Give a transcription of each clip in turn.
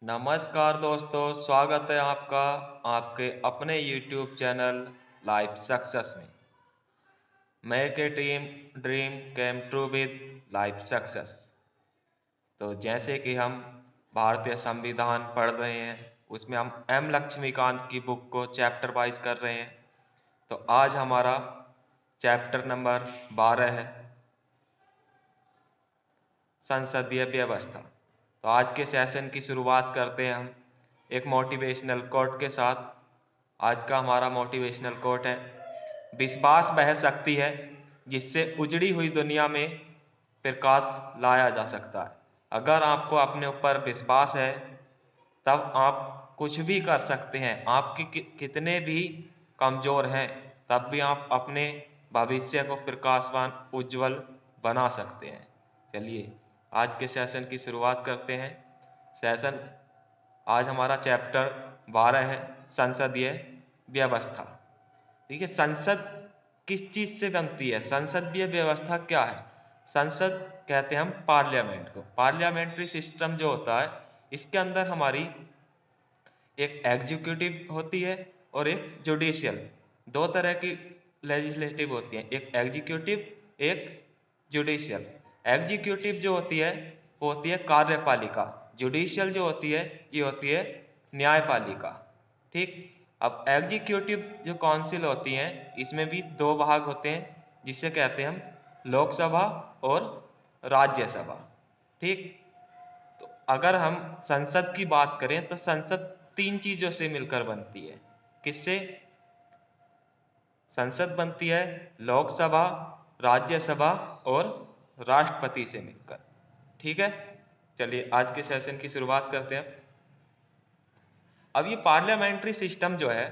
नमस्कार दोस्तों, स्वागत है आपका आपके अपने YouTube चैनल लाइफ सक्सेस में। Make a dream came true with life success. तो जैसे कि हम भारतीय संविधान पढ़ रहे हैं, उसमें हम एम लक्ष्मीकांत की बुक को चैप्टर वाइज कर रहे हैं। तो आज हमारा चैप्टर नंबर 12 है, संसदीय व्यवस्था। तो आज के सेशन की शुरुआत करते हैं हम एक मोटिवेशनल कोट के साथ। आज का हमारा मोटिवेशनल कोट है, विश्वास वह शक्ति है जिससे उजड़ी हुई दुनिया में प्रकाश लाया जा सकता है। अगर आपको अपने ऊपर विश्वास है तब आप कुछ भी कर सकते हैं। आपके कितने भी कमजोर हैं तब भी आप अपने भविष्य को प्रकाशवान उज्जवल बना सकते हैं। चलिए आज के सेशन की शुरुआत करते हैं। सेशन आज हमारा चैप्टर 12 है, संसदीय व्यवस्था। देखिए, संसद किस चीज से बनती है, संसदीय व्यवस्था क्या है। संसद कहते हैं हम पार्लियामेंट को। पार्लियामेंट्री सिस्टम जो होता है, इसके अंदर हमारी एक एग्जीक्यूटिव होती है और एक जुडिशियल। दो तरह की लेजिस्लेटिव होती है, एक एग्जीक्यूटिव, एक जुडिशियल। एग्जीक्यूटिव जो होती है वो होती है कार्यपालिका। जुडिशियल जो होती है ये होती है न्यायपालिका। ठीक। अब एग्जीक्यूटिव जो काउंसिल होती है, इसमें भी दो भाग होते हैं, जिसे कहते हैं हम लोकसभा और राज्यसभा। ठीक। तो अगर हम संसद की बात करें तो संसद तीन चीजों से मिलकर बनती है। किससे संसद बनती है? लोकसभा, राज्यसभा और राष्ट्रपति से मिलकर। ठीक है, चलिए आज के सेशन की शुरुआत करते हैं। अब ये पार्लियामेंट्री सिस्टम जो है,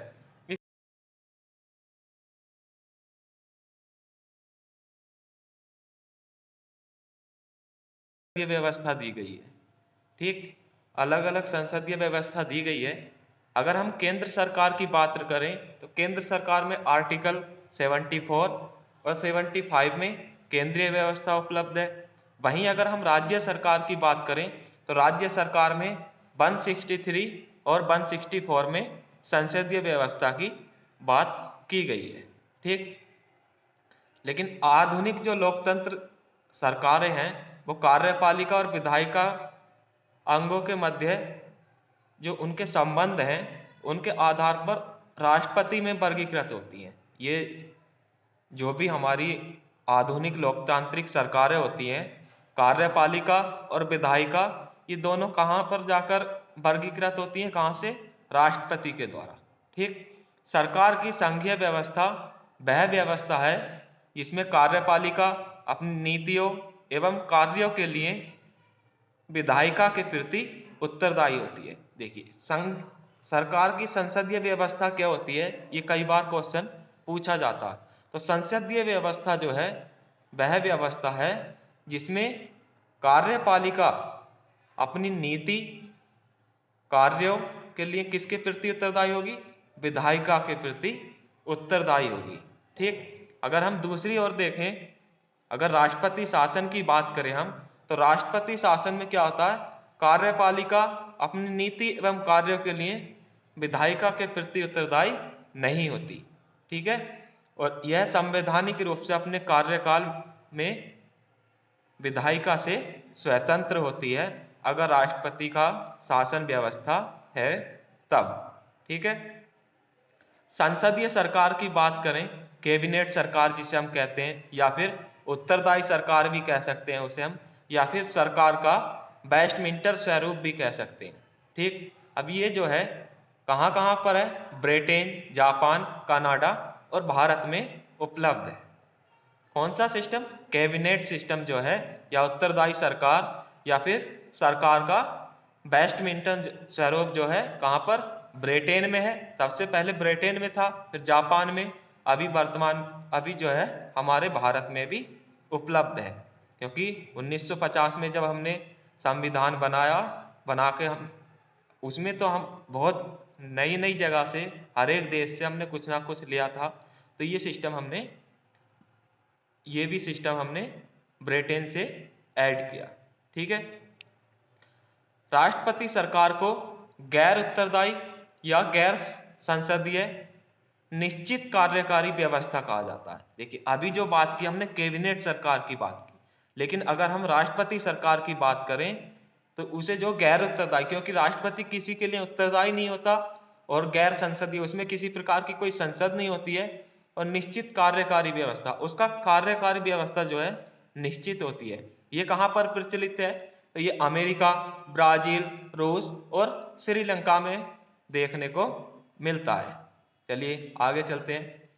ये व्यवस्था दी गई है। ठीक, अलग अलग संसदीय व्यवस्था दी गई है। अगर हम केंद्र सरकार की बात करें तो केंद्र सरकार में आर्टिकल 74 और 75 में केंद्रीय व्यवस्था उपलब्ध है। वहीं अगर हम राज्य सरकार की बात करें तो राज्य सरकार में 163 और 164 में संसदीय व्यवस्था की बात की गई है। ठीक। लेकिन आधुनिक जो लोकतंत्र सरकारें हैं वो कार्यपालिका और विधायिका अंगों के मध्य जो उनके संबंध हैं उनके आधार पर राष्ट्रपति में वर्गीकृत होती हैं। ये जो भी हमारी आधुनिक लोकतांत्रिक सरकारें होती हैं, कार्यपालिका और विधायिका, ये दोनों कहाँ पर जाकर वर्गीकृत होती हैं? कहाँ से? राष्ट्रपति के द्वारा। ठीक। सरकार की संघीय व्यवस्था वह व्यवस्था है जिसमें कार्यपालिका अपनी नीतियों एवं कार्यों के लिए विधायिका के प्रति उत्तरदायी होती है। देखिए, संघ सरकार की संसदीय व्यवस्था क्या होती है, ये कई बार क्वेश्चन पूछा जाता है। तो संसदीय व्यवस्था जो है वह व्यवस्था है जिसमें कार्यपालिका अपनी नीति कार्यों के लिए किसके प्रति उत्तरदायी होगी? विधायिका के प्रति उत्तरदायी होगी। ठीक। अगर हम दूसरी ओर देखें, अगर राष्ट्रपति शासन की बात करें हम, तो राष्ट्रपति शासन में क्या होता है? कार्यपालिका अपनी नीति एवं कार्यों के लिए विधायिका के प्रति उत्तरदायी नहीं होती। ठीक है। और यह संवैधानिक रूप से अपने कार्यकाल में विधायिका से स्वतंत्र होती है अगर राष्ट्रपति का शासन व्यवस्था है तब। ठीक है। संसदीय सरकार की बात करें, कैबिनेट सरकार जिसे हम कहते हैं, या फिर उत्तरदायी सरकार भी कह सकते हैं उसे हम, या फिर सरकार का वेस्टमिंस्टर स्वरूप भी कह सकते हैं। ठीक। अब ये जो है कहाँ कहाँ पर है? ब्रिटेन, जापान, कनाडा और भारत में उपलब्ध है। कौन सा सिस्टम? कैबिनेट सिस्टम जो है, या उत्तरदायी सरकार, या फिर सरकार का वेस्टमिंस्टर स्वरूप जो है कहाँ पर? ब्रिटेन में है। सबसे पहले ब्रिटेन में था, फिर जापान में, अभी जो है हमारे भारत में भी उपलब्ध है। क्योंकि 1950 में जब हमने संविधान बना के हम उसमें तो हम बहुत नई नई जगह से, हर एक देश से हमने कुछ ना कुछ लिया था। तो ये भी सिस्टम हमने ब्रिटेन से ऐड किया। ठीक है। राष्ट्रपति सरकार को गैर उत्तरदायी या गैर संसदीय निश्चित कार्यकारी व्यवस्था कहा जाता है। देखिए अभी जो बात की हमने कैबिनेट सरकार की बात की, लेकिन अगर हम राष्ट्रपति सरकार की बात करें तो उसे जो गैर उत्तरदायी, क्योंकि राष्ट्रपति किसी के लिए उत्तरदायी नहीं होता, और गैर संसदीय उसमें किसी प्रकार की कोई संसद नहीं होती है, और निश्चित कार्यकारी व्यवस्था, उसका कार्यकारी व्यवस्था जो है निश्चित होती है। ये कहां पर प्रचलित है? तो ये अमेरिका, ब्राजील, रूस और श्रीलंका में देखने को मिलता है। चलिए आगे चलते हैं।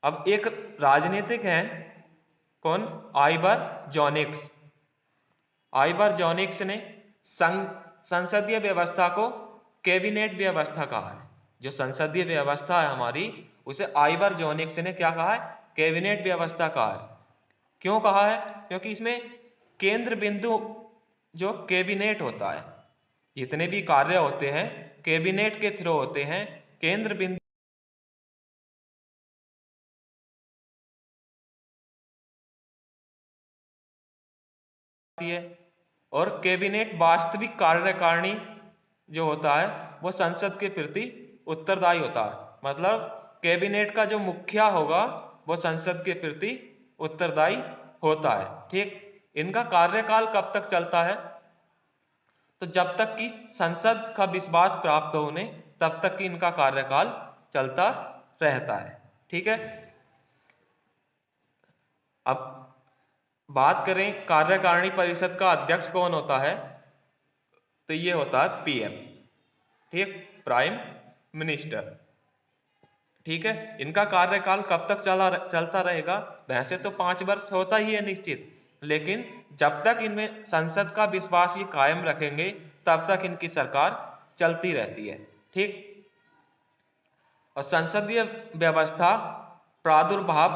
अब एक राजनीतिक हैं, कौन? आइवर जोनिक्स। आइवर जोनिक्स ने संसदीय व्यवस्था को कैबिनेट व्यवस्था कहा है। जो संसदीय व्यवस्था है हमारी, उसे आइवर जोनिक्स ने क्या कहा है? कैबिनेट व्यवस्था कहा है। क्यों कहा है? क्योंकि इसमें केंद्र बिंदु जो कैबिनेट होता है, जितने भी कार्य होते हैं कैबिनेट के थ्रू होते हैं। केंद्र बिंदु है, और कैबिनेट वास्तविक कार्यकारिणी जो होता है वो संसद के प्रति उत्तरदायी होता है। मतलब कैबिनेट का जो मुखिया होगा वो संसद के प्रति उत्तरदायी होता है। ठीक, इनका कार्यकाल कब तक चलता है? तो जब तक कि संसद का विश्वास प्राप्त होने तब तक कि इनका कार्यकाल चलता रहता है। ठीक है, अब बात करें कार्यकारिणी परिषद का अध्यक्ष कौन होता है, तो ये होता है पीएम। ठीक, प्राइम मिनिस्टर। ठीक है, इनका कार्यकाल कब तक चलता रहेगा? वैसे तो 5 वर्ष होता ही है निश्चित, लेकिन जब तक इनमें संसद का विश्वास ये कायम रखेंगे तब तक इनकी सरकार चलती रहती है। ठीक, और संसदीय व्यवस्था प्रादुर्भाव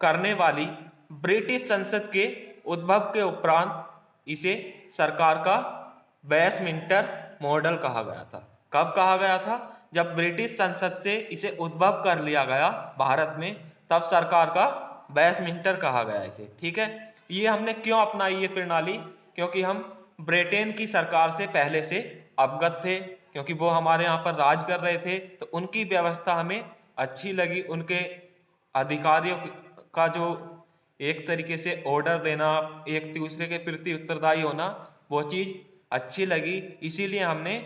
करने वाली ब्रिटिश संसद के उद्भव के उपरांत इसे सरकार का वेस्टमिंस्टर मॉडल कहा गया था। कब कहा गया था? जब ब्रिटिश संसद से इसे उद्भव कर लिया गया भारत में, तब सरकार का वेस्टमिंस्टर कहा गया इसे। ठीक है, ये हमने क्यों अपनाई ये प्रणाली? क्योंकि हम ब्रिटेन की सरकार से पहले से अवगत थे, क्योंकि वो हमारे यहाँ पर राज कर रहे थे, तो उनकी व्यवस्था हमें अच्छी लगी। उनके अधिकारियों का जो एक तरीके से ऑर्डर देना, एक दूसरे के प्रति उत्तरदायी होना, वो चीज अच्छी लगी, इसीलिए हमने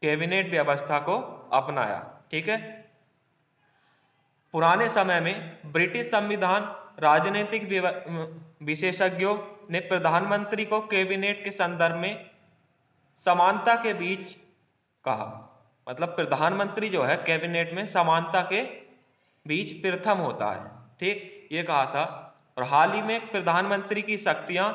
कैबिनेट व्यवस्था को अपनाया। ठीक है, पुराने समय में ब्रिटिश संविधान राजनीतिक विशेषज्ञों ने प्रधानमंत्री को कैबिनेट के संदर्भ में समानता के बीच कहा। मतलब प्रधानमंत्री जो है कैबिनेट में समानता के बीच प्रथम होता है। ठीक, ये कहा था। और हाल ही में प्रधानमंत्री की शक्तियां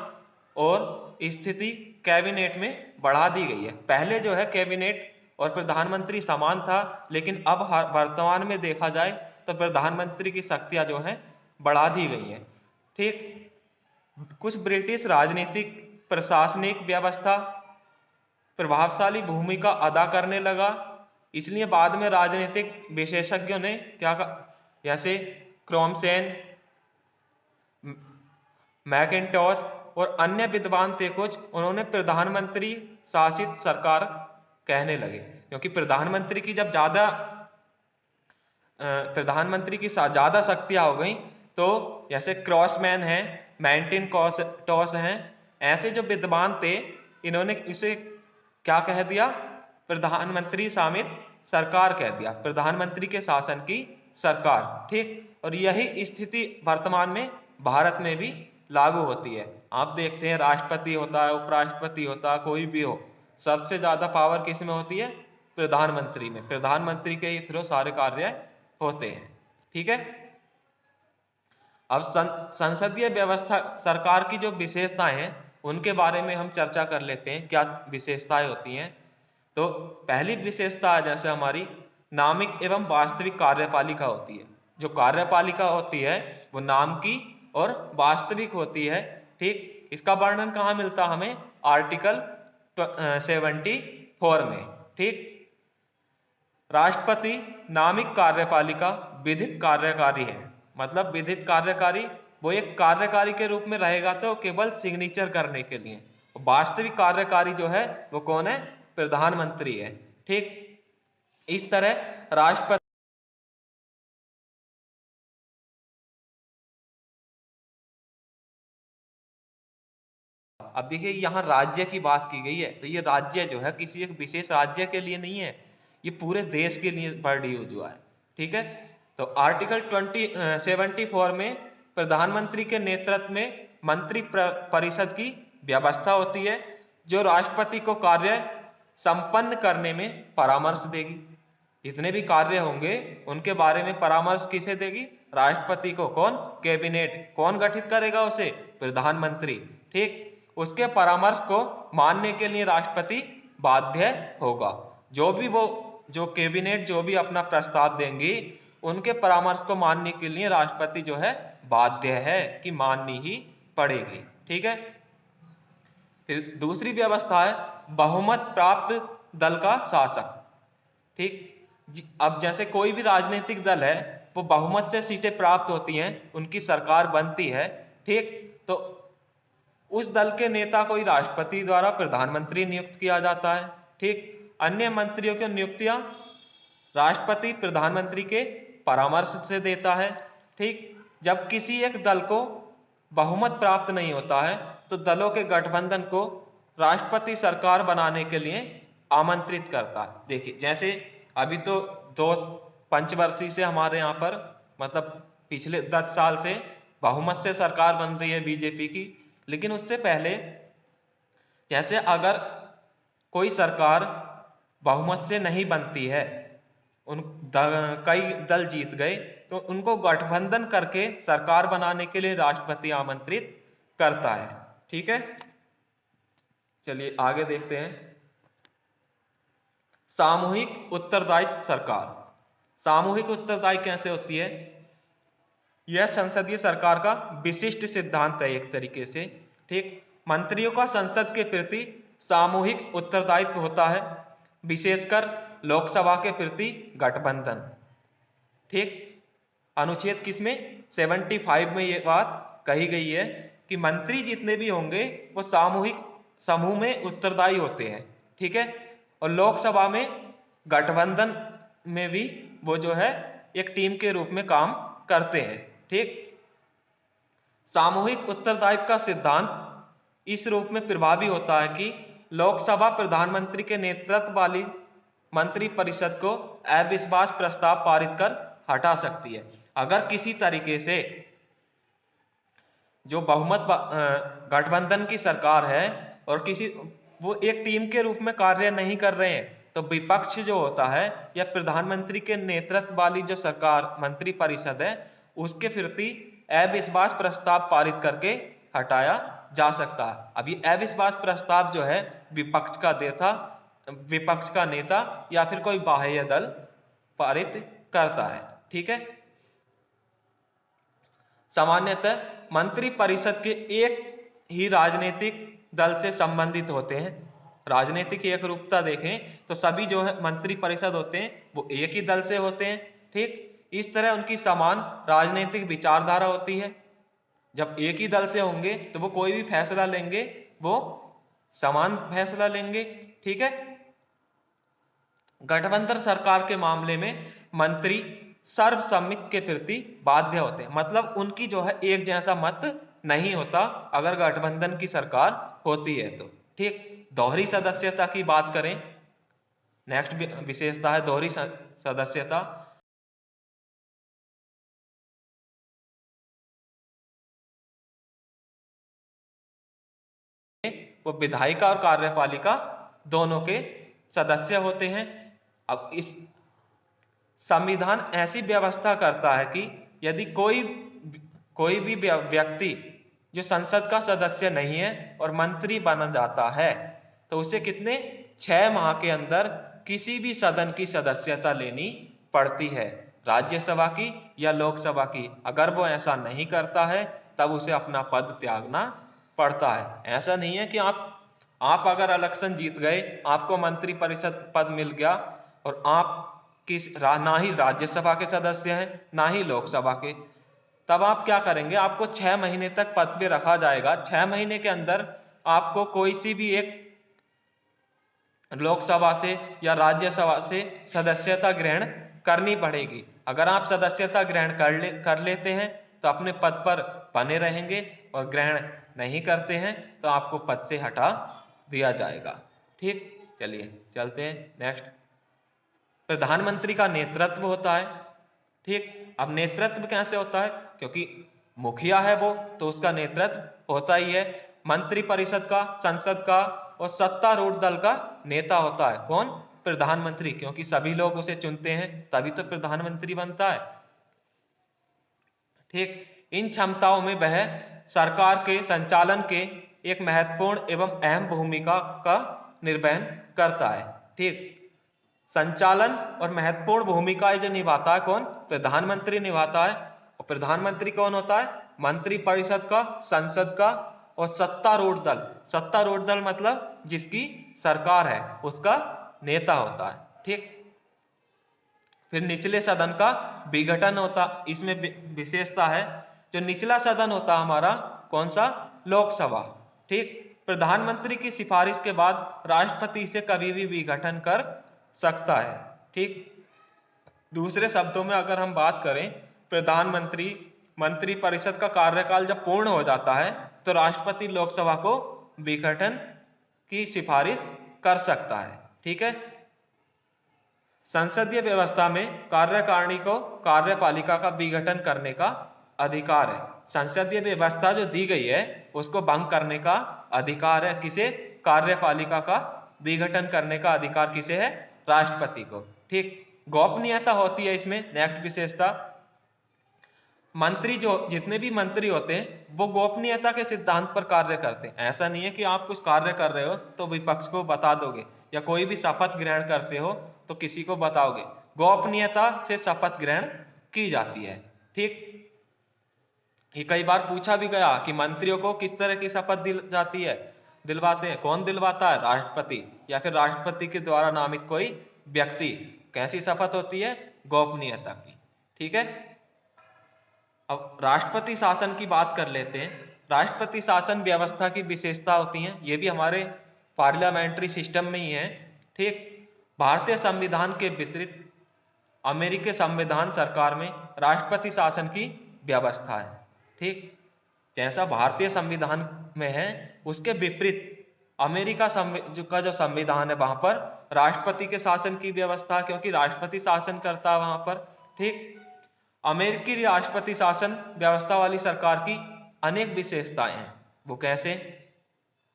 और स्थिति कैबिनेट में बढ़ा दी गई है। पहले जो है कैबिनेट और प्रधानमंत्री समान था, लेकिन अब वर्तमान में देखा जाए तो प्रधानमंत्री की शक्तियां जो है बढ़ा दी गई हैं। ठीक, कुछ ब्रिटिश राजनीतिक प्रशासनिक व्यवस्था प्रभावशाली भूमिका अदा करने लगा, इसलिए बाद में राजनीतिक विशेषज्ञों ने क्या कहा, जैसे क्रॉम्सेन, मैकिन्टॉश और अन्य विद्वान थे कुछ, उन्होंने प्रधानमंत्री शासित सरकार कहने लगे। क्योंकि प्रधानमंत्री की जब ज्यादा शक्तियां हो गई, तो जैसे क्रॉसमैन है, मैकिन्टॉश हैं, ऐसे जो विद्वान थे, इन्होंने इसे क्या कह दिया? प्रधानमंत्री शासित सरकार कह दिया, प्रधानमंत्री के शासन की सरकार। ठीक, और यही स्थिति वर्तमान में भारत में भी लागू होती है। आप देखते हैं राष्ट्रपति होता है, उपराष्ट्रपति होता है, कोई भी हो, सबसे ज्यादा पावर किस में होती है? प्रधानमंत्री में। प्रधानमंत्री के ही थ्रू सारे कार्य होते हैं। ठीक है, अब संसदीय व्यवस्था सरकार की जो विशेषताएं हैं उनके बारे में हम चर्चा कर लेते हैं, क्या विशेषताएं होती हैं। तो पहली विशेषता है जैसे हमारी नामिक एवं वास्तविक कार्यपालिका होती है। जो कार्यपालिका होती है वो नाम की और वास्तविक होती है। ठीक, इसका वर्णन कहाँ मिलता हमें? आर्टिकल 74 में। ठीक, राष्ट्रपति नामिक कार्यपालिका विधिक कार्यकारी है। मतलब विधिक कार्यकारी वो एक कार्यकारी के रूप में रहेगा तो केवल सिग्नेचर करने के लिए। वास्तविक कार्यकारी जो है वो कौन है? प्रधानमंत्री है। ठीक, इस तरह राष्ट्रपति अब देखिए यहाँ राज्य की बात की गई है, तो ये राज्य जो है किसी एक विशेष राज्य के लिए नहीं है, ये पूरे देश के लिए वर्ड यूज हुआ है। ठीक है, तो आर्टिकल 74 में प्रधानमंत्री के नेतृत्व में मंत्री परिषद की व्यवस्था होती है, जो राष्ट्रपति को कार्य संपन्न करने में परामर्श देगी। जितने भी कार्य होंगे उनके बारे में परामर्श किसे देगी? राष्ट्रपति को। कौन? कैबिनेट। कौन गठित करेगा उसे? प्रधानमंत्री। ठीक, उसके परामर्श को मानने के लिए राष्ट्रपति बाध्य होगा। जो कैबिनेट जो भी अपना प्रस्ताव देंगी उनके परामर्श को मानने के लिए राष्ट्रपति जो है बाध्य है कि माननी ही पड़ेगी। ठीक है, फिर दूसरी व्यवस्था है बहुमत प्राप्त दल का शासक। ठीक, अब जैसे कोई भी राजनीतिक दल है वो बहुमत से सीटें प्राप्त होती हैं, उनकी सरकार बनती है। ठीक, तो उस दल के नेता को ही राष्ट्रपति द्वारा प्रधानमंत्री नियुक्त किया जाता है। ठीक, अन्य मंत्रियों की नियुक्तियां राष्ट्रपति प्रधानमंत्री के परामर्श से देता है। ठीक, जब किसी एक दल को बहुमत प्राप्त नहीं होता है तो दलों के गठबंधन को राष्ट्रपति सरकार बनाने के लिए आमंत्रित करता है। देखिए जैसे अभी तो दो पंचवर्षीय से हमारे यहाँ पर मतलब पिछले 10 साल से बहुमत से सरकार बन रही है बीजेपी की, लेकिन उससे पहले जैसे अगर कोई सरकार बहुमत से नहीं बनती है, कई दल जीत गए तो उनको गठबंधन करके सरकार बनाने के लिए राष्ट्रपति आमंत्रित करता है। ठीक है, चलिए आगे देखते हैं। सामूहिक उत्तरदायित्व सरकार। सामूहिक उत्तरदायी कैसे होती है? यह संसदीय सरकार का विशिष्ट सिद्धांत है एक तरीके से। ठीक, मंत्रियों का संसद के प्रति सामूहिक उत्तरदायित्व होता है, विशेषकर लोकसभा के प्रति गठबंधन। ठीक, अनुच्छेद किसमें? 75 में यह बात कही गई है कि मंत्री जितने भी होंगे वो सामूहिक समूह में उत्तरदायी होते हैं। ठीक है, और लोकसभा में गठबंधन में भी वो जो है एक टीम के रूप में काम करते हैं। ठीक, सामूहिक उत्तरदायित्व का सिद्धांत इस रूप में प्रभावी होता है कि लोकसभा प्रधानमंत्री के नेतृत्व वाली मंत्री परिषद को अविश्वास प्रस्ताव पारित कर हटा सकती है। अगर किसी तरीके से जो बहुमत गठबंधन की सरकार है और वो एक टीम के रूप में कार्य नहीं कर रहे हैं, तो विपक्ष जो होता है या प्रधानमंत्री के नेतृत्व वाली जो सरकार मंत्री परिषद है उसके प्रति अविश्वास प्रस्ताव पारित करके हटाया जा सकता है। अभी अविश्वास प्रस्ताव जो है विपक्ष का नेता या फिर कोई बाह्य दल पारित करता है। ठीक है, सामान्यतः मंत्री परिषद के एक ही राजनीतिक दल से संबंधित होते हैं। राजनीतिक एक रूपता देखें तो सभी जो है मंत्री परिषद होते हैं वो एक ही दल से होते हैं। ठीक, इस तरह उनकी समान राजनीतिक विचारधारा होती है। जब एक ही दल से होंगे तो वो कोई भी फैसला लेंगे वो समान फैसला लेंगे। ठीक है, गठबंधन सरकार के मामले में मंत्री सर्वसम्मति के प्रति बाध्य होते हैं, मतलब उनकी जो है एक जैसा मत नहीं होता अगर गठबंधन की सरकार होती है तो। ठीक, दोहरी सदस्यता की बात करें, नेक्स्ट विशेषता है दोहरी सदस्यता। वो विधायिका और कार्यपालिका दोनों के सदस्य होते हैं। अब इस संविधान ऐसी व्यवस्था करता है कि यदि कोई भी व्यक्ति जो संसद का सदस्य नहीं है और मंत्री बन जाता है तो उसे कितने 6 माह के अंदर किसी भी सदन की सदस्यता लेनी पड़ती है, राज्यसभा की या लोकसभा की। अगर वो ऐसा नहीं करता है तब उसे अपना पद त्यागना पड़ता है। ऐसा नहीं है कि आप अगर इलेक्शन जीत गए, आपको मंत्री परिषद पद मिल गया और आप ना ही राज्यसभा के सदस्य हैं ना ही लोकसभा के, तब आप क्या करेंगे? आपको 6 महीने तक पद पे रखा जाएगा। 6 महीने के अंदर आपको कोई सी भी एक लोकसभा से या राज्यसभा से सदस्यता ग्रहण करनी पड़ेगी। अगर आप सदस्यता ग्रहण कर लेते हैं तो अपने पद पर बने रहेंगे, और ग्रहण नहीं करते हैं तो आपको पद से हटा दिया जाएगा। ठीक, चलिए चलते हैं नेक्स्ट। प्रधानमंत्री का नेतृत्व होता है। ठीक, अब नेतृत्व कैसे होता है, क्योंकि मुखिया है वो, तो उसका नेतृत्व होता ही है। मंत्रिपरिषद का, संसद का और सत्तारूढ़ दल का नेता होता है कौन? प्रधानमंत्री, क्योंकि सभी लोग उसे चुनते हैं तभी तो प्रधानमंत्री बनता है। ठीक, इन क्षमताओं में वह सरकार के संचालन के एक महत्वपूर्ण एवं अहम भूमिका का निर्वहन करता है। ठीक, संचालन और महत्वपूर्ण भूमिकाएं जो निभाता है कौन? प्रधानमंत्री निभाता है। और प्रधानमंत्री कौन होता है? मंत्रिपरिषद का, संसद का और सत्तारूढ़ दल। सत्तारूढ़ दल मतलब जिसकी सरकार है उसका नेता होता है। ठीक, फिर निचले सदन का विघटन होता, इसमें विशेषता है, जो निचला सदन होता हमारा कौन सा? लोकसभा। ठीक, प्रधानमंत्री की सिफारिश के बाद राष्ट्रपति इसे कभी भी विघटन कर सकता है। ठीक, दूसरे शब्दों में अगर हम बात करें, प्रधानमंत्री मंत्रिपरिषद का कार्यकाल जब पूर्ण हो जाता है तो राष्ट्रपति लोकसभा को विघटन की सिफारिश कर सकता है। ठीक है, संसदीय व्यवस्था में कार्यकारिणी को कार्यपालिका का विघटन करने का अधिकार है। संसदीय व्यवस्था जो दी गई है उसको भंग करने का अधिकार है किसे? कार्यपालिका का विघटन करने का अधिकार किसे है? राष्ट्रपति को। ठीक, गोपनीयता होती है इसमें। नेक्स्ट विशेषता, मंत्री जो जितने भी मंत्री होते हैं वो गोपनीयता के सिद्धांत पर कार्य करते हैं। ऐसा नहीं है कि आप कुछ कार्य कर रहे हो तो विपक्ष को बता दोगे, या कोई भी शपथ ग्रहण करते हो तो किसी को बताओगे। गोपनीयता से शपथ ग्रहण की जाती है। ठीक, ये कई बार पूछा भी गया कि मंत्रियों को किस तरह की शपथ दिलवाते हैं? कौन दिलवाता है? राष्ट्रपति, या फिर राष्ट्रपति के द्वारा नामित कोई व्यक्ति। कैसी शपथ होती है? गोपनीयता की। ठीक है, अब राष्ट्रपति शासन की बात कर लेते हैं। राष्ट्रपति शासन व्यवस्था की विशेषता होती है, ये भी हमारे पार्लियामेंट्री सिस्टम में ही है। ठीक, भारतीय संविधान के विपरीत अमेरिकी संविधान सरकार में राष्ट्रपति शासन की व्यवस्था है। ठीक, जैसा भारतीय संविधान में है उसके विपरीत अमेरिका का जो संविधान है वहां पर राष्ट्रपति के शासन की व्यवस्था, क्योंकि राष्ट्रपति शासन करता है वहां पर। ठीक, अमेरिकी राष्ट्रपति शासन व्यवस्था वाली सरकार की अनेक विशेषताएं हैं। वो कैसे?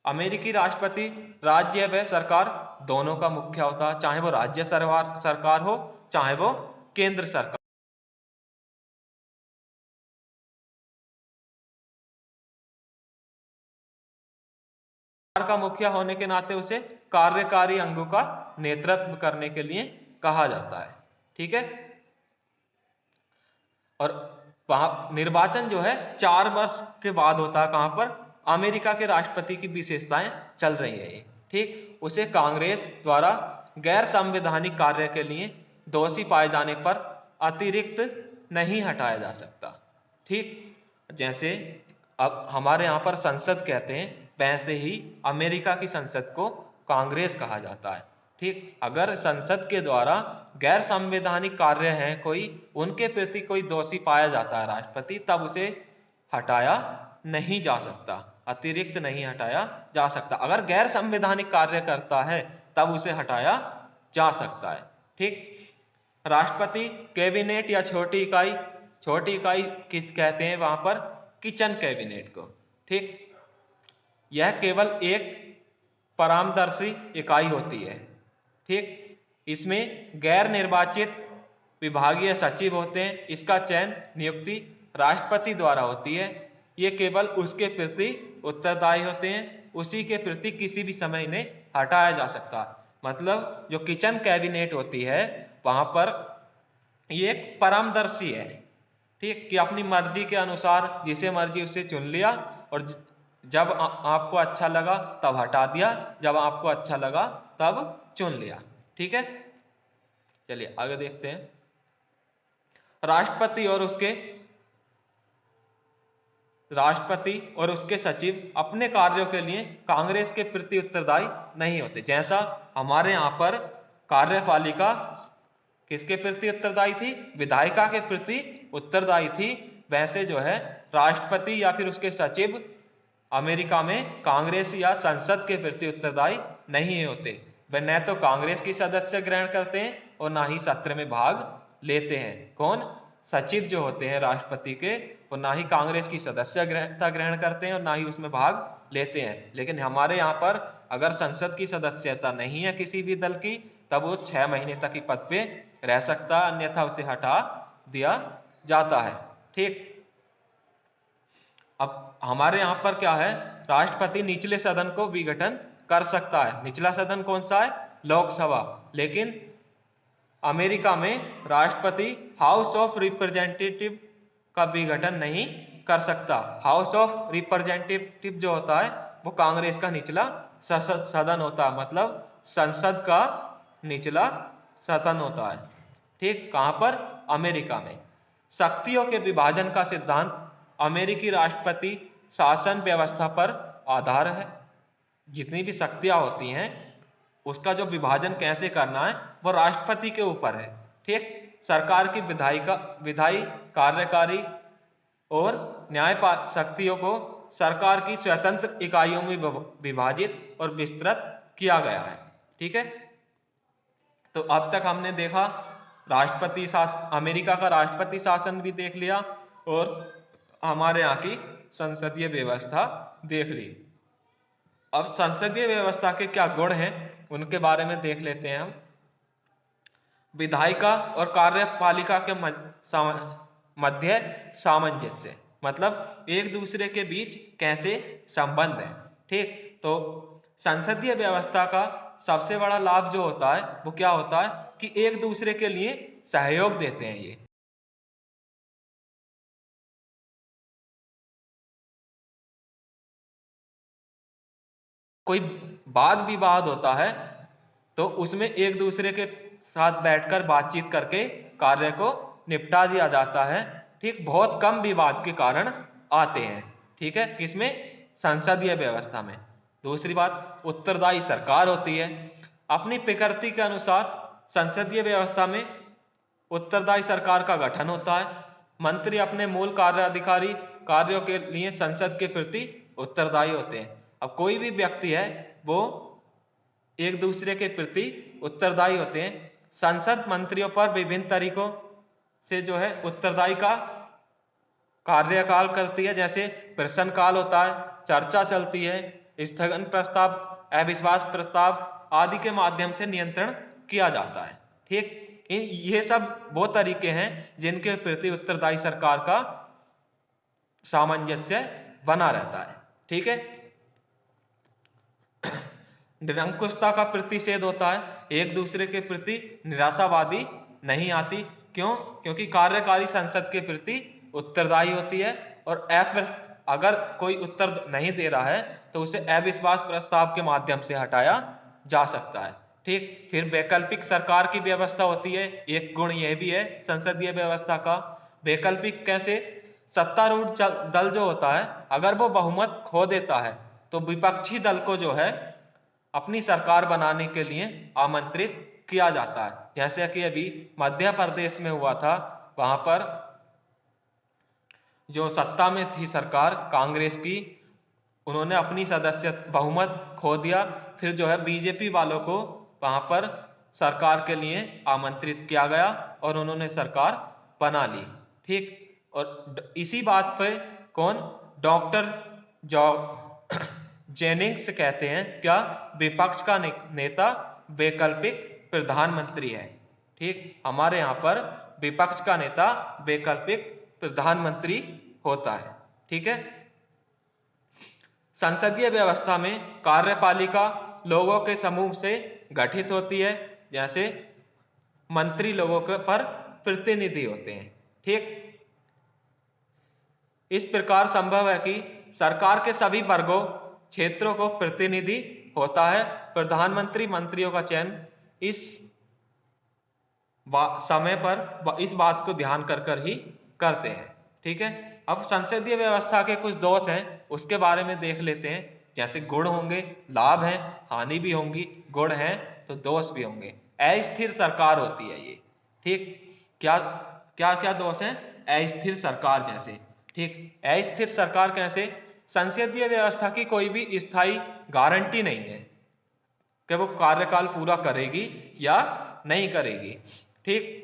अमेरिकी राष्ट्रपति राज्य व सरकार दोनों का मुखिया होता है, चाहे वो राज्य सरकार हो चाहे वो केंद्र सरकार का मुखिया होने के नाते उसे कार्यकारी अंगों का नेतृत्व करने के लिए कहा जाता है। ठीक है, और निर्वाचन जो है 4 वर्ष के बाद होता है। कहां पर? अमेरिका के राष्ट्रपति की विशेषताएं चल रही है ये। ठीक, उसे कांग्रेस द्वारा गैर संवैधानिक कार्य के लिए दोषी पाए जाने पर अतिरिक्त नहीं हटाया जा सकता। ठीक, जैसे अब हमारे यहां पर संसद कहते हैं, वैसे ही अमेरिका की संसद को कांग्रेस कहा जाता है। ठीक, अगर संसद के द्वारा गैर संवैधानिक कार्य हैं कोई, उनके प्रति कोई दोषी पाया जाता है राष्ट्रपति, तब उसे हटाया नहीं जा सकता, अतिरिक्त नहीं हटाया जा सकता। अगर गैर संवैधानिक कार्य करता है तब उसे हटाया जा सकता है। ठीक, राष्ट्रपति कैबिनेट या छोटी इकाई किस कहते हैं वहां पर? किचन कैबिनेट को। ठीक, यह केवल एक परामर्शी इकाई होती है। ठीक, इसमें गैर निर्वाचित विभागीय सचिव होते हैं। इसका चयन नियुक्ति राष्ट्रपति द्वारा होती है। ये केवल उसके प्रति उत्तरदायी होते हैं, उसी के प्रति किसी भी समय इन्हें हटाया जा सकता है। मतलब जो किचन कैबिनेट होती है वहां पर ये एक परामर्शी है। ठीक, कि अपनी मर्जी के अनुसार जिसे मर्जी उसे चुन लिया, और जब आपको अच्छा लगा तब हटा दिया, जब आपको अच्छा लगा तब चुन लिया। ठीक है, चलिए आगे देखते हैं। राष्ट्रपति और उसके राष्ट्रपति और उसके सचिव अपने कार्यों के लिए कांग्रेस के प्रति उत्तरदायी नहीं होते। जैसा हमारे यहाँ पर कार्यपालिका किसके प्रति उत्तरदायी थी, विधायिका के प्रति उत्तरदायी थी, वैसे जो है राष्ट्रपति या फिर उसके सचिव अमेरिका में कांग्रेस या संसद के प्रति उत्तरदायी नहीं होते। वे न तो कांग्रेस की सदस्य ग्रहण करते हैं और ना ही सत्र में भाग लेते हैं। कौन, सचिव जो होते हैं राष्ट्रपति के, वो ना ही कांग्रेस की सदस्यता ग्रहण करते हैं और ना ही उसमें भाग लेते हैं। लेकिन हमारे यहाँ पर अगर संसद की सदस्यता नहीं है किसी भी दल की, तब वो 6 महीने तक ही पद पे रह सकता है, अन्यथा उसे हटा दिया जाता है। ठीक, अब हमारे यहां पर क्या है, राष्ट्रपति निचले सदन को विघटन कर सकता है। निचला सदन कौन सा है, लोकसभा। लेकिन अमेरिका में राष्ट्रपति हाउस ऑफ रिप्रेजेंटेटिव का विघटन नहीं कर सकता। हाउस ऑफ रिप्रेजेंटेटिव जो होता है वो कांग्रेस का निचला सदन होता है, मतलब संसद का निचला सदन होता है। ठीक, कहां पर, अमेरिका में। शक्तियों के विभाजन का सिद्धांत अमेरिकी राष्ट्रपति शासन व्यवस्था पर आधार है। जितनी भी शक्तियां होती हैं उसका जो विभाजन कैसे करना है वो राष्ट्रपति के ऊपर है। ठीक, सरकार की विधायी, कार्यकारी और न्यायपालिक शक्तियों को सरकार की स्वतंत्र इकाइयों में विभाजित और विस्तृत किया गया है। ठीक है, तो अब तक हमने देखा राष्ट्रपति शासन, अमेरिका का राष्ट्रपति शासन भी देख लिया और हमारे यहाँ की संसदीय व्यवस्था देख ली। अब संसदीय व्यवस्था के क्या गुण हैं उनके बारे में देख लेते हैं हम। विधायिका और कार्यपालिका के मध्य सामंजस्य, मतलब एक दूसरे के बीच कैसे संबंध है। ठीक, तो संसदीय व्यवस्था का सबसे बड़ा लाभ जो होता है वो क्या होता है कि एक दूसरे के लिए सहयोग देते हैं। ये कोई वाद विवाद होता है तो उसमें एक दूसरे के साथ बैठकर बातचीत करके कार्य को निपटा दिया जाता है। ठीक, बहुत कम विवाद के कारण आते हैं। ठीक है, किसमें, संसदीय व्यवस्था में। दूसरी बात, उत्तरदायी सरकार होती है। अपनी प्रकृति के अनुसार संसदीय व्यवस्था में उत्तरदायी सरकार का गठन होता है। मंत्री अपने मूल कार्याधिकारी कार्यों के लिए संसद के प्रति उत्तरदायी होते हैं। अब कोई भी व्यक्ति है वो एक दूसरे के प्रति उत्तरदायी होते हैं। संसद मंत्रियों पर विभिन्न तरीकों से जो है उत्तरदायी का कार्यकाल करती है, जैसे प्रश्नकाल होता है, चर्चा चलती है, स्थगन प्रस्ताव, अविश्वास प्रस्ताव आदि के माध्यम से नियंत्रण किया जाता है। ठीक, ये सब वो तरीके हैं जिनके प्रति उत्तरदायी सरकार का सामंजस्य बना रहता है। ठीक है, निरंकुशता का प्रतिषेध होता है, एक दूसरे के प्रति निराशावादी नहीं आती। क्यों, क्योंकि कार्यकारी संसद के प्रति उत्तरदायी होती है और अगर कोई उत्तर नहीं दे रहा है तो उसे अविश्वास प्रस्ताव के माध्यम से हटाया जा सकता है। ठीक, फिर वैकल्पिक सरकार की व्यवस्था होती है। एक गुण यह भी है संसदीय व्यवस्था का। वैकल्पिक कैसे, सत्तारूढ़ दल जो होता है अगर वो बहुमत खो देता है तो विपक्षी दल को जो है अपनी सरकार बनाने के लिए आमंत्रित किया जाता है। जैसे कि अभी मध्य प्रदेश में हुआ था, वहां पर जो सत्ता में थी सरकार कांग्रेस की, उन्होंने अपनी सदस्य बहुमत खो दिया। फिर जो है बीजेपी वालों को वहां पर सरकार के लिए आमंत्रित किया गया और उन्होंने सरकार बना ली। ठीक, और इसी बात पे कौन, डॉक्टर जेनिंग्स कहते हैं क्या, विपक्ष का नेता वैकल्पिक प्रधानमंत्री है। ठीक, हमारे यहां पर विपक्ष का नेता वैकल्पिक प्रधानमंत्री होता है। ठीक है, संसदीय व्यवस्था में कार्यपालिका लोगों के समूह से गठित होती है, जैसे मंत्री लोगों के पर प्रतिनिधि होते हैं। ठीक, इस प्रकार संभव है कि सरकार के सभी वर्गों क्षेत्रों को प्रतिनिधि होता है। प्रधानमंत्री मंत्रियों का चयन इस समय पर इस बात को ध्यान कर ही करते हैं। ठीक है, अब संसदीय व्यवस्था के कुछ दोष हैं, उसके बारे में देख लेते हैं। जैसे गुण होंगे, लाभ हैं, हानि भी होंगी, गुण हैं तो दोष भी होंगे। अस्थिर सरकार होती है ये, ठीक। क्या क्या क्या दोष हैं? अस्थिर सरकार जैसे, ठीक। अस्थिर सरकार कैसे? संसदीय व्यवस्था की कोई भी स्थायी गारंटी नहीं है कि वो कार्यकाल पूरा करेगी या नहीं करेगी, ठीक।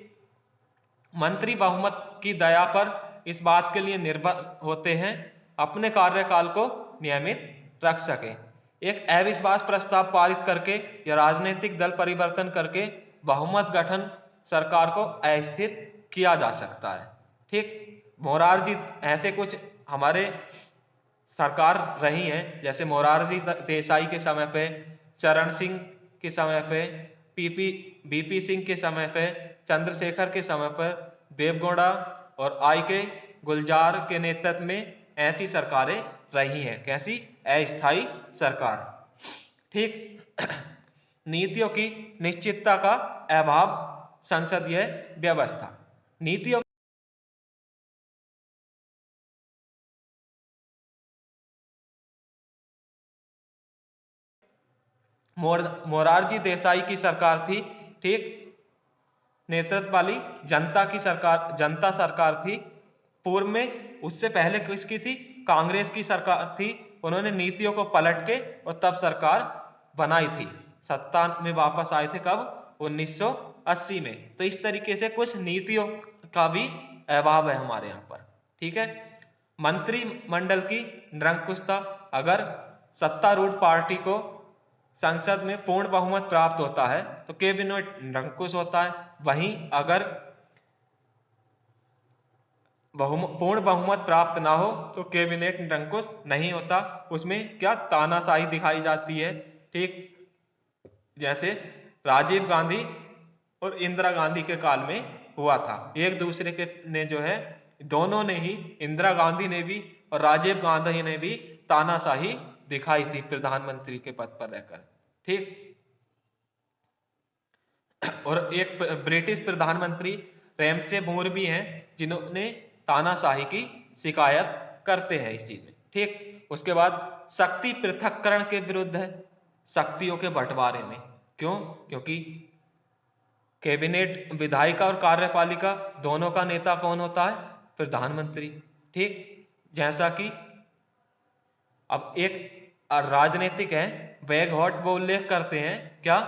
मंत्री बहुमत की दया पर इस बात के लिए निर्भर होते हैं अपने कार्यकाल को नियमित रख सके। एक अविश्वास प्रस्ताव पारित करके या राजनीतिक दल परिवर्तन करके बहुमत गठन सरकार को अस्थिर किया जा सकता है, ठीक। मोरारजी ऐसे कुछ हमारे सरकार रही हैं, जैसे मोरारजी देसाई के समय पे, चरण सिंह के समय पे, बीपी सिंह के समय पे, चंद्रशेखर के समय पर, देवगौड़ा और के गुलजार के नेतृत्व में ऐसी सरकारें रही हैं। कैसी? अस्थायी सरकार, ठीक। नीतियों की निश्चितता का अभाव, संसदीय व्यवस्था। नीतियों मोरारजी देसाई की सरकार थी, ठीक, नेतृत्व वाली जनता सरकार थी। पूर्व में उससे पहले किसकी थी? कांग्रेस की सरकार थी। उन्होंने नीतियों को पलट के और तब सरकार बनाई थी। सत्ता में वापस आए थे कब? 1980 में। तो इस तरीके से कुछ नीतियों का भी अभाव है हमारे यहाँ पर, ठीक है। मंत्रिमंडल की निरंकुशता, अगर सत्तारूढ़ पार्टी को संसद में पूर्ण बहुमत प्राप्त होता है तो कैबिनेट निरंकुश होता है। वहीं अगर पूर्ण बहुमत प्राप्त ना हो तो कैबिनेट निरंकुश नहीं होता। उसमें क्या तानाशाही दिखाई जाती है, ठीक। जैसे राजीव गांधी और इंदिरा गांधी के काल में हुआ था। एक दूसरे के ने जो है, दोनों ने ही, इंदिरा गांधी ने भी और राजीव गांधी ने भी तानाशाही दिखाई थी प्रधानमंत्री के पद पर रहकर, ठीक। और एक ब्रिटिश प्रधानमंत्री रेमसे मूर भी हैं जिन्होंने तानाशाही की शिकायत करते हैं इस चीज में, ठीक। उसके बाद शक्ति पृथक्करण के विरुद्ध है, शक्तियों के बंटवारे में। क्यों? क्योंकि कैबिनेट, विधायिका और कार्यपालिका दोनों का नेता कौन होता है? प्रधानमंत्री, ठीक। जैसा कि अब एक राजनीतिक है वेगहॉट, वो उल्लेख करते हैं क्या?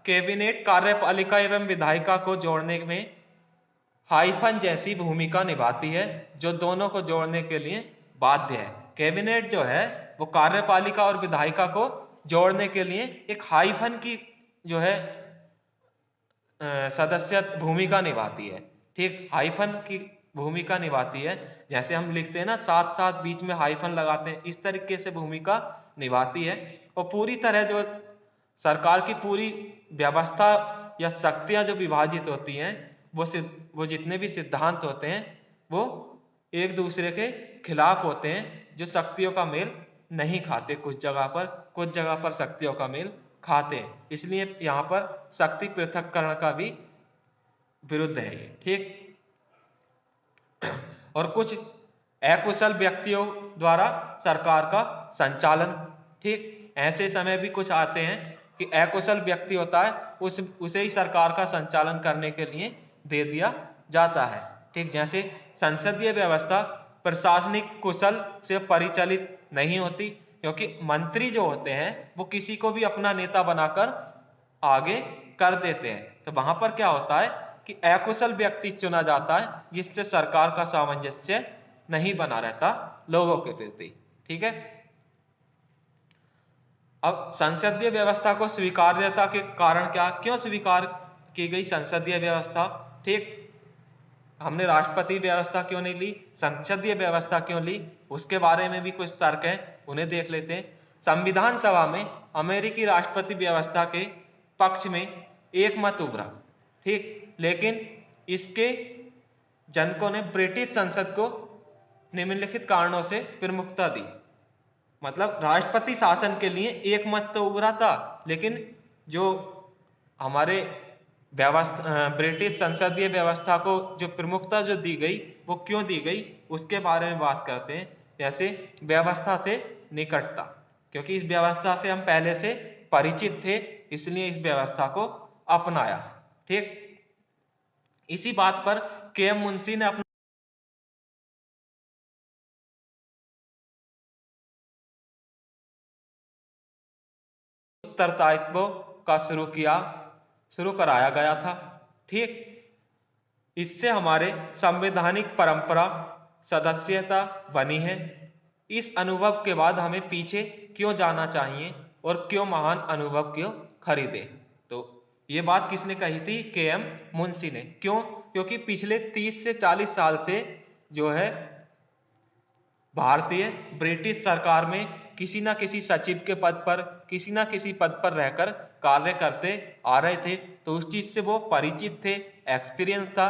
कैबिनेट कार्यपालिका एवं विधायिका को जोड़ने में हाइफन जैसी भूमिका निभाती है जो दोनों को जोड़ने के लिए बाध्य है। कैबिनेट जो है वो कार्यपालिका और विधायिका को जोड़ने के लिए एक हाइफन की जो है सदस्य भूमिका निभाती है, ठीक। हाइफन की भूमिका निभाती है। जैसे हम लिखते हैं ना, साथ साथ बीच में हाइफन लगाते हैं, इस तरीके से भूमिका निभाती है। और पूरी तरह जो सरकार की पूरी व्यवस्था या शक्तियां जो विभाजित होती हैं, वो जितने भी सिद्धांत होते हैं वो एक दूसरे के खिलाफ होते हैं, जो शक्तियों का मेल नहीं खाते। कुछ जगह पर शक्तियों का मेल खाते हैं। इसलिए यहां पर शक्ति पृथक्करण का भी विरुद्ध है ये, ठीक। और कुछ अकुशल व्यक्तियों द्वारा सरकार का संचालन, ठीक। ऐसे समय भी कुछ आते हैं कि अकुशल व्यक्ति होता है, उसे ही सरकार का संचालन करने के लिए दे दिया जाता है, ठीक। जैसे संसदीय व्यवस्था प्रशासनिक कुशल से परिचालित नहीं होती, क्योंकि मंत्री जो होते हैं वो किसी को भी अपना नेता बनाकर आगे कर देते हैं। तो वहां पर क्या होता है कि अकुशल व्यक्ति चुना जाता है, जिससे सरकार का सामंजस्य नहीं बना रहता लोगों के प्रति, ठीक है। अब संसदीय व्यवस्था को स्वीकार्यता के कारण क्या, क्यों स्वीकार की गई संसदीय व्यवस्था, ठीक। हमने राष्ट्रपति व्यवस्था क्यों नहीं ली, संसदीय व्यवस्था क्यों ली, उसके बारे में भी कुछ तर्क हैं, उन्हें देख लेते हैं। संविधान सभा में अमेरिकी राष्ट्रपति व्यवस्था के पक्ष में एक मत उभरा, ठीक। लेकिन इसके जनकों ने ब्रिटिश संसद को निम्नलिखित कारणों से प्रमुखता दी। मतलब राष्ट्रपति शासन के लिए एक मत तो उभरा था, लेकिन जो हमारे ब्रिटिश संसदीय व्यवस्था को जो प्रमुखता जो दी गई वो क्यों दी गई उसके बारे में बात करते हैं। जैसे व्यवस्था से निकटता, क्योंकि इस व्यवस्था से हम पहले से परिचित थे, इसलिए इस व्यवस्था को अपनाया। ठीक, इसी बात पर के.एम. मुंशी ने अपना उत्तरदायित्व का शुरू कराया गया था। ठीक, इससे हमारे संवैधानिक परंपरा सदस्यता बनी है। इस अनुभव के बाद हमें पीछे क्यों जाना चाहिए और क्यों महान अनुभव क्यों खरीदे। तो ये बात किसने कही थी? के.एम. मुंशी ने। क्यों? क्योंकि पिछले 30 से 40 साल से जो है भारतीय ब्रिटिश सरकार में किसी ना किसी सचिव के पद पर, किसी ना किसी पद पर रहकर कार्य करते आ रहे थे, तो उस चीज से वो परिचित थे, एक्सपीरियंस था।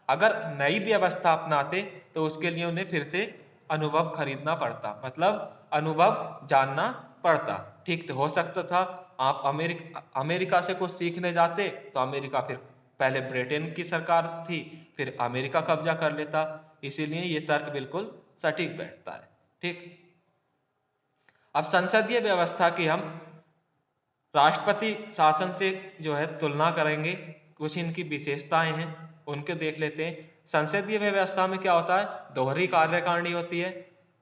अगर नई व्यवस्था अपनाते तो उसके लिए उन्हें फिर से अनुभव खरीदना पड़ता, मतलब अनुभव जानना पड़ता। ठीक, तो हो सकता था आप अमेरिका से कुछ सीखने जाते तो अमेरिका फिर पहले ब्रिटेन की सरकार थी, फिर अमेरिका कब्जा कर लेता। इसीलिए ये तर्क बिल्कुल सटीक बैठता है। ठीक, अब संसदीय व्यवस्था की हम राष्ट्रपति शासन से जो है तुलना करेंगे, कुछ इनकी विशेषताएं हैं उनके देख लेते हैं। संसदीय व्यवस्था में क्या होता है? दोहरी कार्यकारिणी होती है,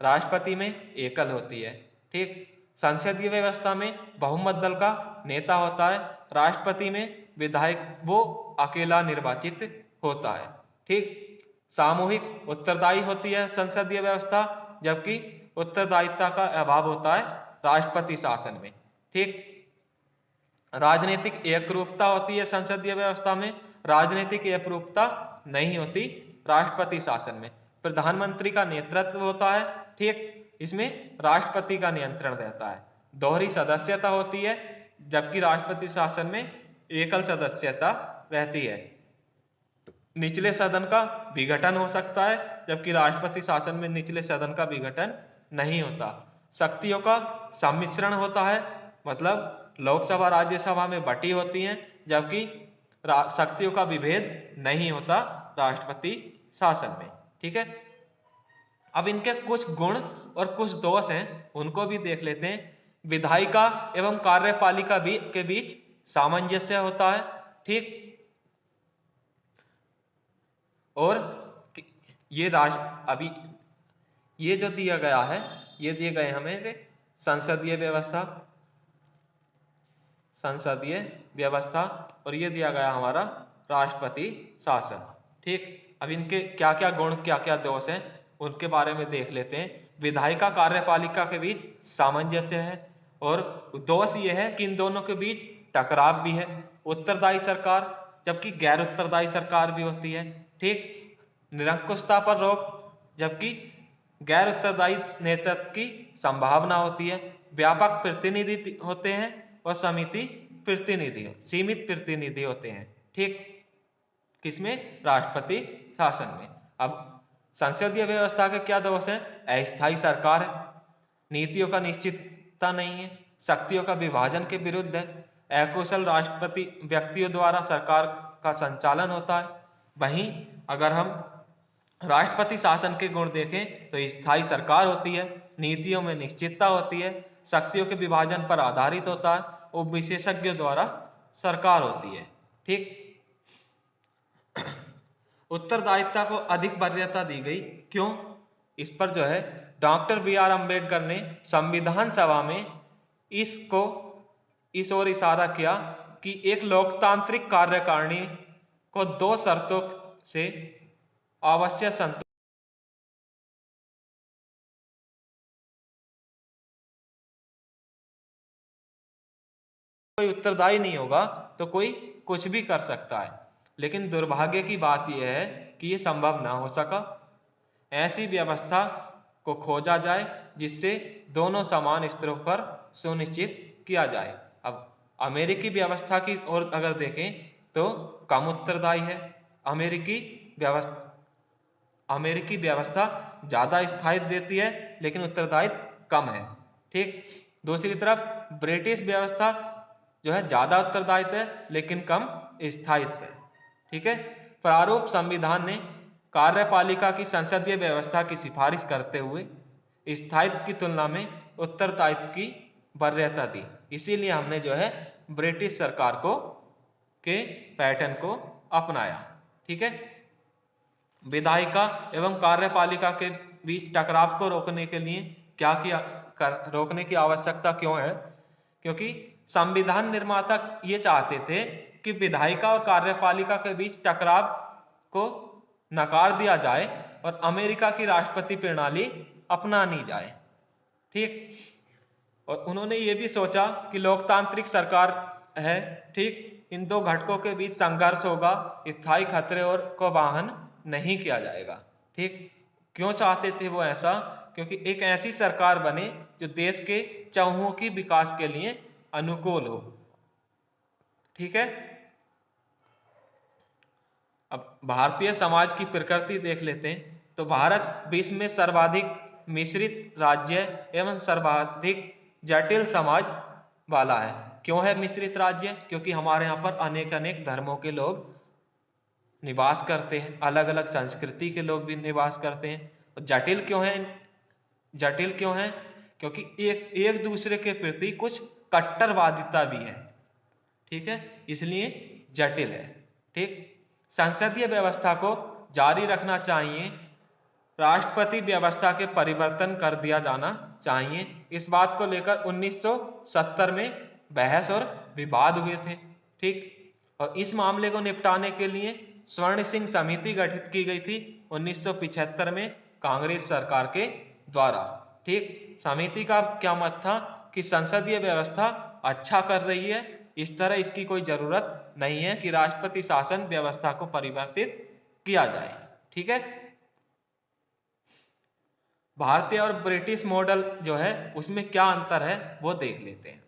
राष्ट्रपति में एकल होती है। ठीक, संसदीय व्यवस्था में बहुमत दल का नेता होता है, राष्ट्रपति में विधायक वो अकेला निर्वाचित होता है। ठीक, सामूहिक उत्तरदायी होती है संसदीय व्यवस्था, जबकि उत्तरदायित्व का अभाव होता है राष्ट्रपति शासन में। ठीक, राजनीतिक एकरूपता होती है संसदीय व्यवस्था में, राजनीतिक एकरूपता नहीं होती राष्ट्रपति शासन में। प्रधानमंत्री का नेतृत्व होता है। ठीक, इसमें राष्ट्रपति का नियंत्रण रहता है। दोहरी सदस्यता होती है, जबकि राष्ट्रपति शासन में एकल सदस्यता रहती है। निचले सदन का विघटन हो सकता है, जबकि राष्ट्रपति शासन में निचले सदन का विघटन नहीं होता। शक्तियों का सम्मिश्रण होता है, मतलब लोकसभा राज्यसभा में बटी होती हैं, जबकि शक्तियों का विभेद नहीं होता राष्ट्रपति शासन में। ठीक है, अब इनके कुछ गुण और कुछ दोष हैं, उनको भी देख लेते हैं। विधायिका एवं कार्यपालिका के बीच सामंजस्य होता है। ठीक, और ये अभी ये जो दिया गया है, ये दिए गए हमें संसदीय व्यवस्था और ये दिया गया हमारा राष्ट्रपति शासन। ठीक, अब इनके क्या क्या गुण क्या क्या दोष हैं उनके बारे में देख लेते हैं। विधायिका कार्यपालिका के बीच सामंजस्य है, और दोष ये है कि इन दोनों के बीच टकराव भी है। उत्तरदायी सरकार जबकि गैर उत्तरदायी सरकार भी होती है। ठीक, निरंकुशता पर रोक जबकि गैर उत्तरदायी नेतृत्व की संभावना होती है। व्यापक प्रतिनिधि होते हैं और सीमित प्रतिनिधि होते हैं। ठीक, किसमें? राष्ट्रपति शासन में। अब संसदीय व्यवस्था के क्या दोष है? अस्थायी सरकार है, नीतियों का निश्चितता नहीं है, शक्तियों का विभाजन के विरुद्ध है, अकुशल राष्ट्रपति व्यक्तियों द्वारा सरकार का संचालन होता है। वहीं अगर हम राष्ट्रपति शासन के गुण देखें तो स्थायी सरकार होती है, नीतियों में निश्चितता होती है, शक्तियों के विभाजन पर आधारित होता है और विशेषज्ञों द्वारा सरकार होती है। ठीक, उत्तरदायित्व को अधिक वरीयता दी गई। क्यों? इस पर जो है डॉक्टर बी.आर. अम्बेडकर ने संविधान सभा में इसको इस ओर इशारा किया कि एक लोकतांत्रिक कार्यकारिणी को दो शर्तों से आवश्यक संतुलन कोई उत्तरदायी नहीं होगा तो कोई कुछ भी कर सकता है। लेकिन दुर्भाग्य की बात यह है कि यह संभव ना हो सका। ऐसी व्यवस्था को खोजा जाए जिससे दोनों समान स्तरों पर सुनिश्चित किया जाए। अब अमेरिकी व्यवस्था की ओर अगर देखें तो कम उत्तरदायी है। अमेरिकी व्यवस्था ज्यादा स्थायित्व देती है लेकिन उत्तरदायित्व कम है। ठीक, दूसरी तरफ ब्रिटिश व्यवस्था जो है ज्यादा उत्तरदायित्व है लेकिन कम स्थायित्व है। ठीक है। प्रारूप संविधान ने कार्यपालिका की संसदीय व्यवस्था की सिफारिश करते हुए स्थायित्व की तुलना में उत्तरदायित्व की वरीयता दी। इसीलिए हमने जो है ब्रिटिश सरकार को के पैटर्न को अपनाया। ठीक है। विधायिका एवं कार्यपालिका के बीच टकराव को रोकने के लिए क्या किया रोकने की आवश्यकता क्यों है? क्योंकि संविधान निर्माता ये चाहते थे कि विधायिका और कार्यपालिका के बीच टकराव को नकार दिया जाए और अमेरिका की राष्ट्रपति प्रणाली अपनानी जाए। ठीक। और उन्होंने ये भी सोचा कि लोकतांत्रिक सरकार है, ठीक, इन दो घटकों के बीच संघर्ष होगा, स्थायी खतरे और को वाहन नहीं किया जाएगा। ठीक। क्यों चाहते थे वो ऐसा? क्योंकि एक ऐसी सरकार बने जो देश के चहुमुखी विकास के लिए अनुकूल हो। ठीक है। अब भारतीय समाज की प्रकृति देख लेते हैं। तो भारत विश्व में सर्वाधिक मिश्रित राज्य एवं सर्वाधिक जटिल समाज वाला है। क्यों है मिश्रित राज्य? क्योंकि हमारे यहाँ पर अनेक अनेक धर्मों के लोग निवास करते हैं, अलग अलग संस्कृति के लोग भी निवास करते हैं। जटिल क्यों है? जटिल क्यों है? क्योंकि एक दूसरे के प्रति कुछ कट्टरवादिता भी है। ठीक है, इसलिए जटिल है। ठीक। संसदीय व्यवस्था को जारी रखना चाहिए, राष्ट्रपति व्यवस्था के परिवर्तन कर दिया जाना चाहिए। इस बात को लेकर 1970 में बहस और विवाद हुए थे। ठीक। और इस मामले को निपटाने के लिए स्वर्ण सिंह समिति गठित की गई थी 1975 में कांग्रेस सरकार के द्वारा। ठीक। समिति का क्या मत था कि संसदीय व्यवस्था अच्छा कर रही है, इस तरह इसकी कोई जरूरत नहीं है कि राष्ट्रपति शासन व्यवस्था को परिवर्तित किया जाए। ठीक है। भारतीय और ब्रिटिश मॉडल जो है उसमें क्या अंतर है वो देख लेते हैं।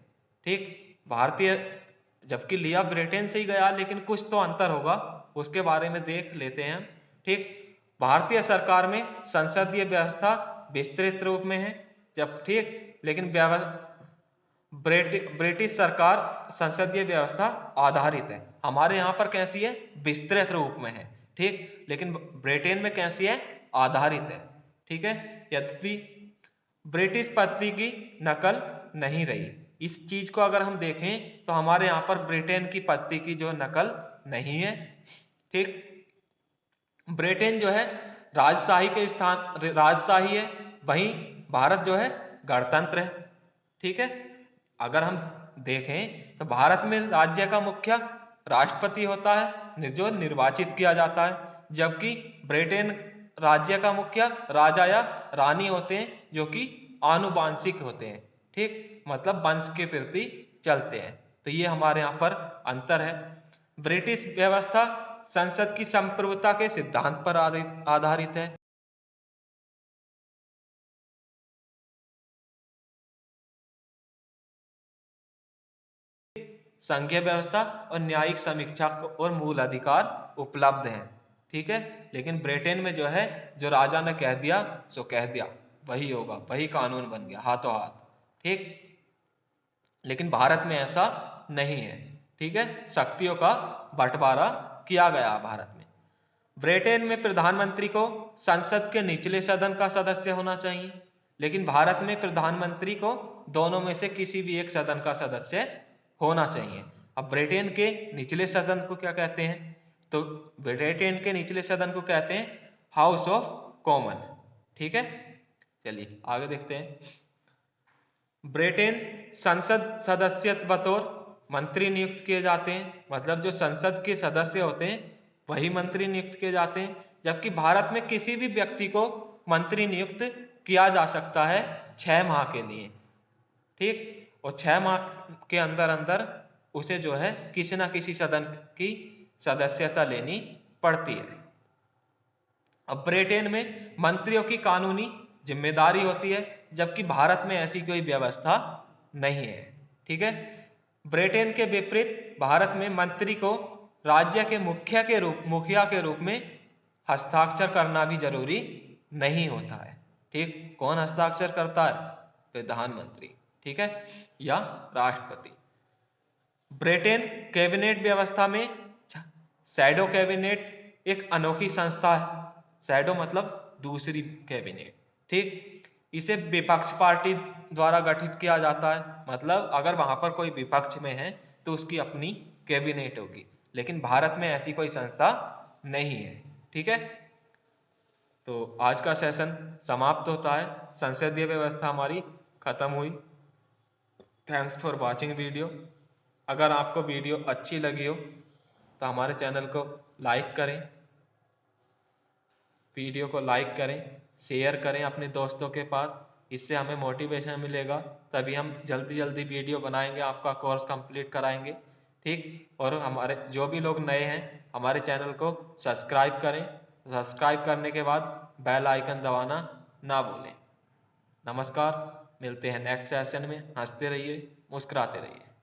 ठीक। भारतीय जबकि लिया ब्रिटेन से ही गया, लेकिन कुछ तो अंतर होगा, उसके बारे में देख लेते हैं। ठीक। भारतीय सरकार में संसदीय व्यवस्था विस्तृत रूप में है, जब ठीक, लेकिन ब्रिटिश सरकार संसदीय व्यवस्था आधारित है। हमारे यहाँ पर कैसी है? विस्तृत रूप में है। ठीक। लेकिन ब्रिटेन में कैसी है? आधारित है। ठीक है। यद्यपि ब्रिटिश पद्धति की नकल नहीं रही। इस चीज को अगर हम देखें तो हमारे यहाँ पर ब्रिटेन की पद्धति की जो नकल नहीं है। ठीक। ब्रिटेन जो है राजशाही के स्थान राजशाही है, वहीं भारत जो है गणतंत्र है। ठीक है। अगर हम देखें तो भारत में राज्य का मुखिया राष्ट्रपति होता है जो निर्वाचित किया जाता है, जबकि ब्रिटेन राज्य का मुखिया राजा या रानी होते हैं जो कि आनुवांशिक होते हैं। ठीक। मतलब वंश के प्रति चलते हैं। तो ये हमारे यहाँ पर अंतर है। ब्रिटिश व्यवस्था संसद की संप्रभुता के सिद्धांत पर आधारित है। संघीय व्यवस्था और न्यायिक समीक्षा और मूल अधिकार उपलब्ध हैं। ठीक है। लेकिन ब्रिटेन में जो है, जो राजा ने कह दिया सो कह दिया, वही होगा, वही कानून बन गया हाथों हाथ। ठीक। लेकिन भारत में ऐसा नहीं है। ठीक है। शक्तियों का बंटवारा किया गया भारत में। ब्रिटेन में प्रधानमंत्री को संसद के निचले सदन का सदस्य होना चाहिए, लेकिन भारत में प्रधानमंत्री को दोनों में से किसी भी एक सदन का सदस्य होना चाहिए। अब ब्रिटेन के निचले सदन को क्या कहते हैं? तो ब्रिटेन के निचले सदन को कहते हैं हाउस ऑफ कॉमन। ठीक है। चलिए आगे देखते हैं। ब्रिटेन संसद सदस्य बतौर मंत्री नियुक्त किए जाते हैं, मतलब जो संसद के सदस्य होते हैं वही मंत्री नियुक्त किए जाते हैं। जबकि भारत में किसी भी व्यक्ति को मंत्री नियुक्त किया जा सकता है 6 माह के लिए। ठीक। और 6 माह के अंदर अंदर उसे जो है किसी ना किसी सदन की सदस्यता लेनी पड़ती है। अब ब्रिटेन में मंत्रियों की कानूनी जिम्मेदारी होती है, जबकि भारत में ऐसी कोई व्यवस्था नहीं है। ठीक है। ब्रिटेन के विपरीत भारत में मंत्री को राज्य के मुखिया के रूप में हस्ताक्षर करना भी जरूरी नहीं होता है। ठीक। कौन हस्ताक्षर करता है? प्रधानमंत्री। ठीक है, या राष्ट्रपति। ब्रिटेन कैबिनेट व्यवस्था में शैडो कैबिनेट एक अनोखी संस्था है। शैडो मतलब दूसरी कैबिनेट, ठीक। इसे विपक्ष पार्टी द्वारा गठित किया जाता है, मतलब अगर वहां पर कोई विपक्ष में है तो उसकी अपनी कैबिनेट होगी, लेकिन भारत में ऐसी कोई संस्था नहीं है, ठीक है। तो आज का सेशन समाप्त होता है, संसदीय व्यवस्था हमारी खत्म हुई। Thanks for watching video. अगर आपको वीडियो अच्छी लगी हो तो हमारे चैनल को लाइक करें, वीडियो को लाइक करें, शेयर करें अपने दोस्तों के पास। इससे हमें मोटिवेशन मिलेगा, तभी हम जल्दी जल्दी वीडियो बनाएंगे, आपका कोर्स कंप्लीट कराएंगे, ठीक। और हमारे जो भी लोग नए हैं हमारे चैनल को सब्सक्राइब करें। सब्सक्राइब करने के बाद बेल आइकन दबाना ना भूलें। नमस्कार, मिलते हैं नेक्स्ट सेशन में। हंसते रहिए, मुस्कुराते रहिए।